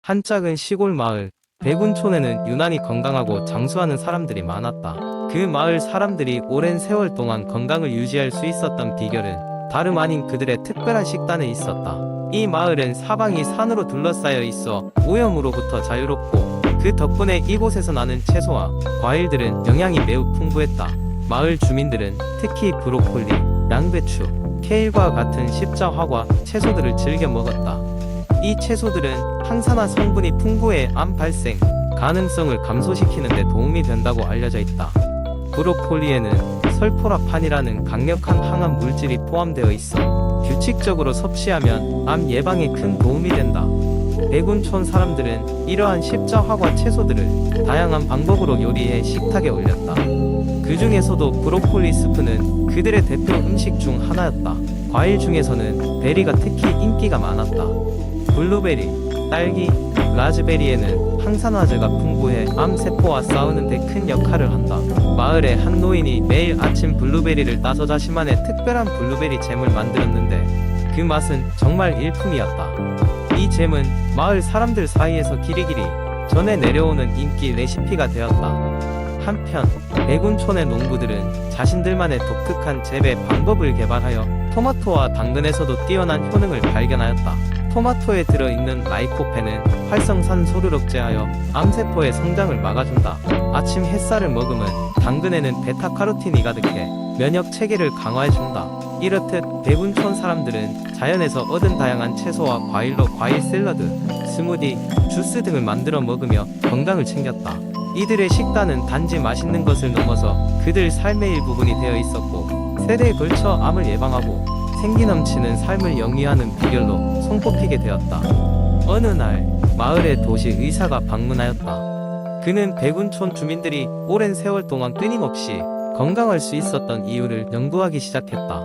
한 작은 시골 마을 백운촌에는 유난히 건강하고 장수하는 사람들이 많았다. 그 마을 사람들이 오랜 세월 동안 건강을 유지할 수 있었던 비결은 다름 아닌 그들의 특별한 식단에 있었다. 이 마을은 사방이 산으로 둘러싸여 있어 오염으로부터 자유롭고 그 덕분에 이곳에서 나는 채소와 과일들은 영양이 매우 풍부했다. 마을 주민들은 특히 브로콜리, 양배추, 케일과 같은 십자화과 채소들을 즐겨 먹었다. 이 채소들은 항산화 성분이 풍부해 암 발생 가능성을 감소시키는 데 도움이 된다고 알려져 있다. 브로콜리에는 설포라판이라는 강력한 항암 물질이 포함되어 있어 규칙적으로 섭취하면 암 예방에 큰 도움이 된다. 백운촌 사람들은 이러한 십자화과 채소들을 다양한 방법으로 요리해 식탁에 올렸다. 그 중에서도 브로콜리 스프는 그들의 대표 음식 중 하나였다. 과일 중에서는 베리가 특히 인기가 많았다. 블루베리, 딸기, 라즈베리에는 항산화제가 풍부해 암세포와 싸우는 데 큰 역할을 한다. 마을의 한 노인이 매일 아침 블루베리를 따서 자신만의 특별한 블루베리 잼을 만들었는데 그 맛은 정말 일품이었다. 이 잼은 마을 사람들 사이에서 길이길이 전해 내려오는 인기 레시피가 되었다. 한편 백운촌의 농부들은 자신들만의 독특한 재배 방법을 개발하여 토마토와 당근에서도 뛰어난 효능을 발견하였다. 토마토에 들어있는 라이코펜은 활성산 소를 억제하여 암세포의 성장을 막아준다. 아침 햇살을 머금은 당근에는 베타카로틴이 가득해 면역 체계를 강화해준다. 이렇듯 백운촌 사람들은 자연에서 얻은 다양한 채소와 과일로 과일 샐러드, 스무디, 주스 등을 만들어 먹으며 건강을 챙겼다. 이들의 식단은 단지 맛있는 것을 넘어서 그들 삶의 일부분이 되어 있었고 세대에 걸쳐 암을 예방하고 생기 넘치는 삶을 영위하는 비결로 손꼽히게 되었다. 어느 날 마을에 도시 의사가 방문하였다. 그는 백운촌 주민들이 오랜 세월 동안 끊임없이 건강할 수 있었던 이유를 연구하기 시작했다.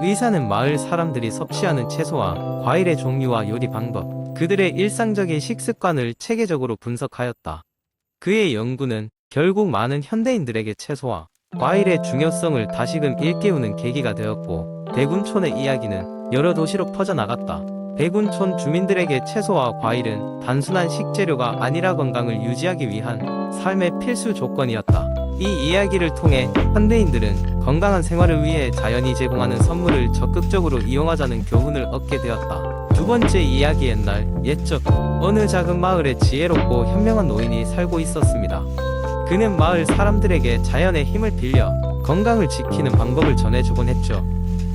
의사는 마을 사람들이 섭취하는 채소와 과일의 종류와 요리 방법, 그들의 일상적인 식습관을 체계적으로 분석하였다. 그의 연구는 결국 많은 현대인들에게 채소와 과일의 중요성을 다시금 일깨우는 계기가 되었고 백운촌의 이야기는 여러 도시로 퍼져나갔다. 백운촌 주민들에게 채소와 과일은 단순한 식재료가 아니라 건강을 유지하기 위한 삶의 필수 조건이었다. 이 이야기를 통해 현대인들은 건강한 생활을 위해 자연이 제공하는 선물을 적극적으로 이용하자는 교훈을 얻게 되었다. 두 번째 이야기. 옛날 옛적 어느 작은 마을에 지혜롭고 현명한 노인이 살고 있었습니다. 그는 마을 사람들에게 자연의 힘을 빌려 건강을 지키는 방법을 전해주곤 했죠.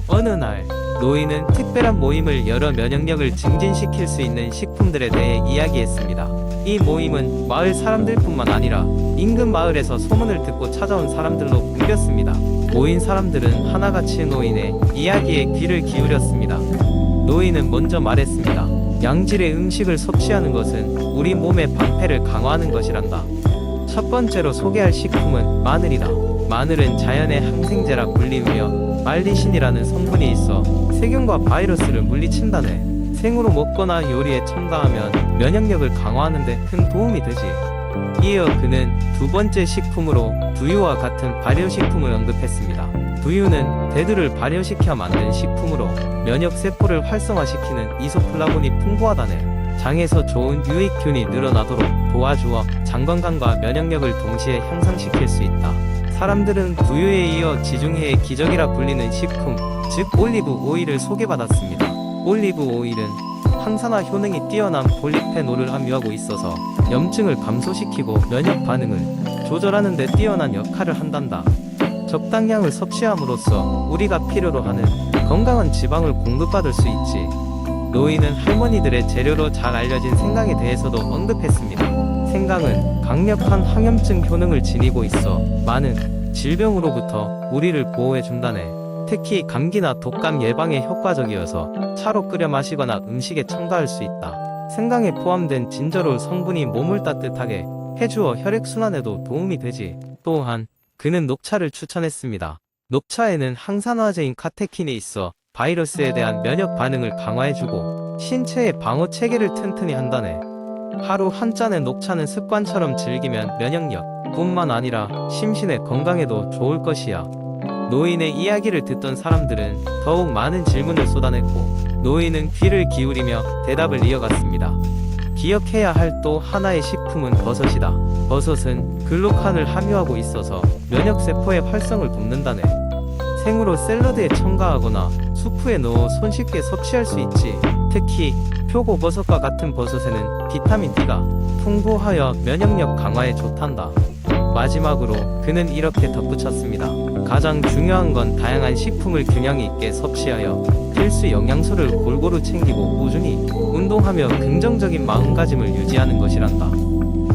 어느 날 노인은 특별한 모임을 열어 면역력을 증진시킬 수 있는 식품들에 대해 이야기했습니다. 이 모임은 마을 사람들뿐만 아니라 인근 마을에서 소문을 듣고 찾아온 사람들로 붐볐습니다. 모인 사람들은 하나같이 노인의 이야기에 귀를 기울였습니다. 노인은 먼저 말했습니다. 양질의 음식을 섭취하는 것은 우리 몸의 방패를 강화하는 것이란다. 첫 번째로 소개할 식품은 마늘이다. 마늘은 자연의 항생제라 불리우며 말리신이라는 성분이 있어 세균과 바이러스를 물리친다네. 생으로 먹거나 요리에 첨가하면 면역력을 강화하는 데 큰 도움이 되지. 이어 그는 두 번째 식품으로 두유와 같은 발효식품을 언급했습니다. 두유는 대두를 발효시켜 만든 식품으로 면역세포를 활성화시키는 이소플라본이 풍부하다네. 장에서 좋은 유익균이 늘어나도록 도와주어 장 건강과 면역력을 동시에 향상시킬 수 있다. 사람들은 두유에 이어 지중해의 기적이라 불리는 식품, 즉 올리브 오일을 소개받았습니다. 올리브 오일은 항산화 효능이 뛰어난 폴리페놀을 함유하고 있어서 염증을 감소시키고 면역 반응을 조절하는 데 뛰어난 역할을 한단다. 적당량을 섭취함으로써 우리가 필요로 하는 건강한 지방을 공급받을 수 있지. 노인은 할머니들의 재료로 잘 알려진 생강에 대해서도 언급했습니다. 생강은 강력한 항염증 효능을 지니고 있어 많은 질병으로부터 우리를 보호해준다네. 특히 감기나 독감 예방에 효과적이어서 차로 끓여 마시거나 음식에 첨가할 수 있다. 생강에 포함된 진저롤 성분이 몸을 따뜻하게 해주어 혈액순환에도 도움이 되지. 또한 그는 녹차를 추천했습니다. 녹차에는 항산화제인 카테킨이 있어 바이러스에 대한 면역 반응을 강화해주고 신체의 방어 체계를 튼튼히 한다네. 하루 한 잔의 녹차는 습관처럼 즐기면 면역력 뿐만 아니라 심신의 건강에도 좋을 것이야. 노인의 이야기를 듣던 사람들은 더욱 많은 질문을 쏟아냈고 노인은 귀를 기울이며 대답을 이어갔습니다. 기억해야 할 또 하나의 식품은 버섯이다. 버섯은 글루칸을 함유하고 있어서 면역세포의 활성을 돕는다네. 생으로 샐러드에 첨가하거나 수프에 넣어 손쉽게 섭취할 수 있지. 특히 표고버섯과 같은 버섯에는 비타민 D가 풍부하여 면역력 강화에 좋단다. 마지막으로 그는 이렇게 덧붙였습니다. 가장 중요한 건 다양한 식품을 균형 있게 섭취하여 필수 영양소를 골고루 챙기고 꾸준히 운동하며 긍정적인 마음가짐을 유지하는 것이란다.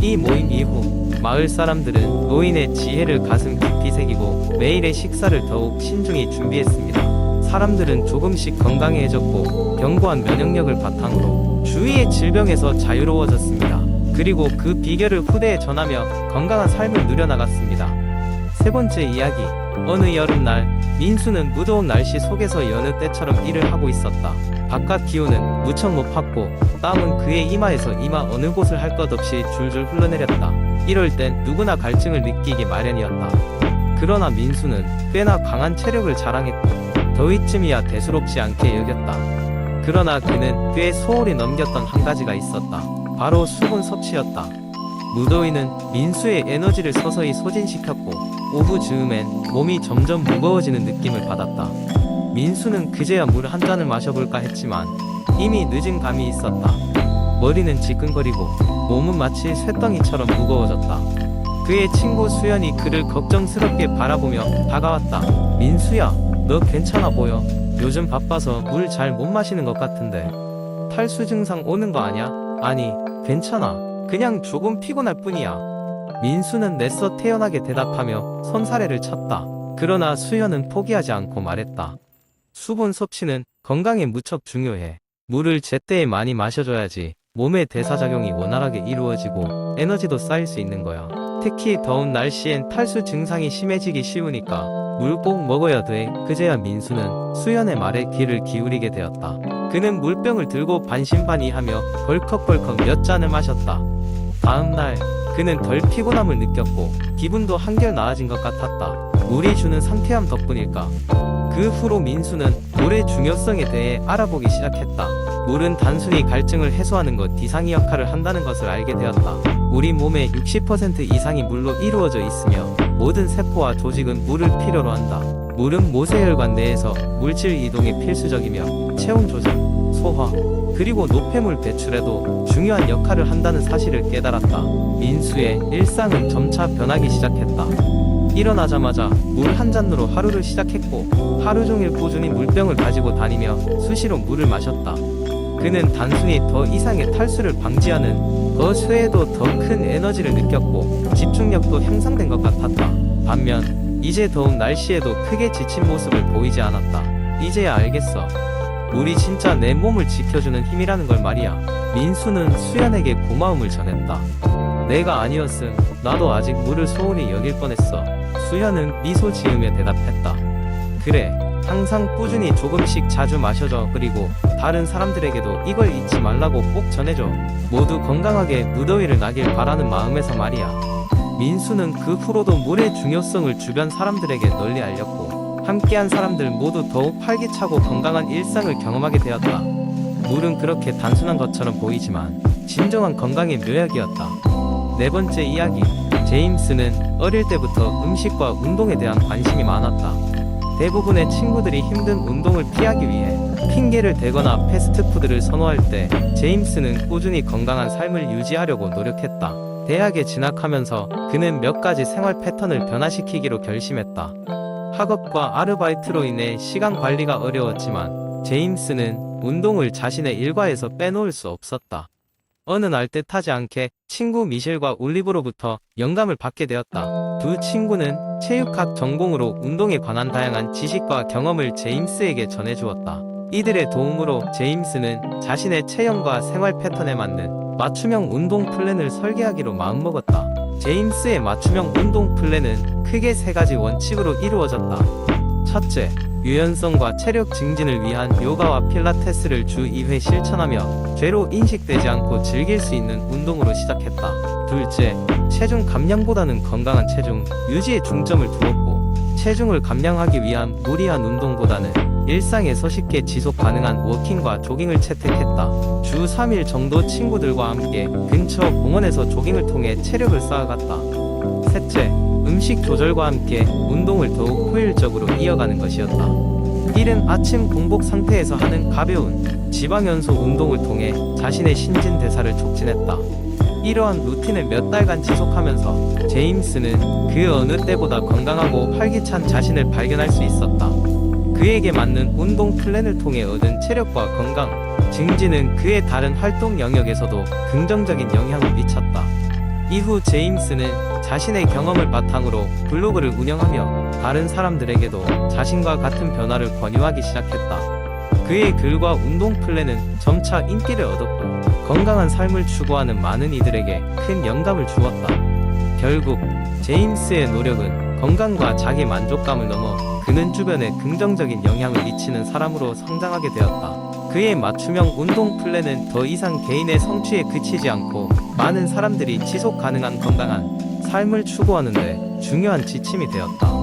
이 모임 이후 마을 사람들은 노인의 지혜를 가슴 깊이 새기고 매일의 식사를 더욱 신중히 준비했습니다. 사람들은 조금씩 건강해졌고 견고한 면역력을 바탕으로 주위의 질병에서 자유로워졌습니다. 그리고 그 비결을 후대에 전하며 건강한 삶을 누려나갔습니다. 세 번째 이야기. 어느 여름날 민수는 무더운 날씨 속에서 여느 때처럼 일을 하고 있었다. 바깥 기온은 무척 높았고 땀은 그의 이마에서 이마 어느 곳을 할 것 없이 줄줄 흘러내렸다. 이럴 땐 누구나 갈증을 느끼기 마련이었다. 그러나 민수는 꽤나 강한 체력을 자랑했고 더위쯤이야 대수롭지 않게 여겼다. 그러나 그는 꽤 소홀히 넘겼던 한 가지가 있었다. 바로 수분 섭취였다. 무더위는 민수의 에너지를 서서히 소진시켰고 오후 즈음엔 몸이 점점 무거워지는 느낌을 받았다. 민수는 그제야 물 한 잔을 마셔볼까 했지만 이미 늦은 감이 있었다. 머리는 지끈거리고 몸은 마치 쇳덩이처럼 무거워졌다. 그의 친구 수연이 그를 걱정스럽게 바라보며 다가왔다. 민수야, 너 괜찮아 보여? 요즘 바빠서 물 잘 못 마시는 것 같은데 탈수 증상 오는 거 아냐? 아니, 괜찮아. 그냥 조금 피곤할 뿐이야. 민수는 냈어 태연하게 대답하며 손사래를 쳤다. 그러나 수연은 포기하지 않고 말했다. 수분 섭취는 건강에 무척 중요해. 물을 제때에 많이 마셔줘야지 몸의 대사작용이 원활하게 이루어지고 에너지도 쌓일 수 있는 거야. 특히 더운 날씨엔 탈수 증상이 심해지기 쉬우니까 물 꼭 먹어야 돼. 그제야 민수는 수연의 말에 귀를 기울이게 되었다. 그는 물병을 들고 반신반의하며 벌컥벌컥 몇 잔을 마셨다. 다음날 그는 덜 피곤함을 느꼈고 기분도 한결 나아진 것 같았다. 물이 주는 상쾌함 덕분일까? 그 후로 민수는 물의 중요성에 대해 알아보기 시작했다. 물은 단순히 갈증을 해소하는 것 이상의 역할을 한다는 것을 알게 되었다. 우리 몸의 60% 이상이 물로 이루어져 있으며 모든 세포와 조직은 물을 필요로 한다. 물은 모세혈관 내에서 물질 이동에 필수적이며 체온 조절, 소화, 그리고 노폐물 배출에도 중요한 역할을 한다는 사실을 깨달았다. 민수의 일상은 점차 변하기 시작했다. 일어나자마자 물 한 잔으로 하루를 시작했고 하루 종일 꾸준히 물병을 가지고 다니며 수시로 물을 마셨다. 그는 단순히 더 이상의 탈수를 방지하는 그 쇠에도 더 큰 에너지를 느꼈고 집중력도 향상된 것 같았다. 반면 이제 더운 날씨에도 크게 지친 모습을 보이지 않았다. 이제야 알겠어. 물이 진짜 내 몸을 지켜주는 힘이라는 걸 말이야. 민수는 수연에게 고마움을 전했다. 내가 아니었음 나도 아직 물을 소홀히 여길 뻔했어. 수연은 미소 지으며 대답했다. 그래, 항상 꾸준히 조금씩 자주 마셔줘. 그리고 다른 사람들에게도 이걸 잊지 말라고 꼭 전해줘. 모두 건강하게 무더위를 나길 바라는 마음에서 말이야. 민수는 그 후로도 물의 중요성을 주변 사람들에게 널리 알렸고 함께한 사람들 모두 더욱 활기차고 건강한 일상을 경험하게 되었다. 물은 그렇게 단순한 것처럼 보이지만 진정한 건강의 묘약이었다. 네 번째 이야기. 제임스는 어릴 때부터 음식과 운동에 대한 관심이 많았다. 대부분의 친구들이 힘든 운동을 피하기 위해 핑계를 대거나 패스트푸드를 선호할 때 제임스는 꾸준히 건강한 삶을 유지하려고 노력했다. 대학에 진학하면서 그는 몇 가지 생활 패턴을 변화시키기로 결심했다. 학업과 아르바이트로 인해 시간 관리가 어려웠지만 제임스는 운동을 자신의 일과에서 빼놓을 수 없었다. 어느 날 뜻하지 않게 친구 미셸과 올리브로부터 영감을 받게 되었다. 두 친구는 체육학 전공으로 운동에 관한 다양한 지식과 경험을 제임스에게 전해주었다. 이들의 도움으로 제임스는 자신의 체형과 생활 패턴에 맞는 맞춤형 운동 플랜을 설계하기로 마음먹었다. 제임스의 맞춤형 운동 플랜은 크게 세 가지 원칙으로 이루어졌다. 첫째, 유연성과 체력 증진을 위한 요가와 필라테스를 주 2회 실천하며 죄로 인식되지 않고 즐길 수 있는 운동으로 시작했다. 둘째, 체중 감량보다는 건강한 체중 유지에 중점을 두었고 체중을 감량하기 위한 무리한 운동보다는 일상에서 쉽게 지속 가능한 워킹과 조깅을 채택했다. 주 3일 정도 친구들과 함께 근처 공원에서 조깅을 통해 체력을 쌓아갔다. 셋째, 음식 조절과 함께 운동을 더욱 효율적으로 이어가는 것이었다. 이른 아침 공복 상태에서 하는 가벼운 지방연소 운동을 통해 자신의 신진대사를 촉진했다. 이러한 루틴을 몇 달간 지속하면서 제임스는 그 어느 때보다 건강하고 활기찬 자신을 발견할 수 있었다. 그에게 맞는 운동 플랜을 통해 얻은 체력과 건강 증진은 그의 다른 활동 영역에서도 긍정적인 영향을 미쳤다. 이후 제임스는 자신의 경험을 바탕으로 블로그를 운영하며 다른 사람들에게도 자신과 같은 변화를 권유하기 시작했다. 그의 글과 운동 플랜은 점차 인기를 얻었고 건강한 삶을 추구하는 많은 이들에게 큰 영감을 주었다. 결국 제임스의 노력은 건강과 자기 만족감을 넘어 그는 주변에 긍정적인 영향을 미치는 사람으로 성장하게 되었다. 그의 맞춤형 운동 플랜은 더 이상 개인의 성취에 그치지 않고 많은 사람들이 지속 가능한 건강한 삶을 추구하는 데 중요한 지침이 되었다.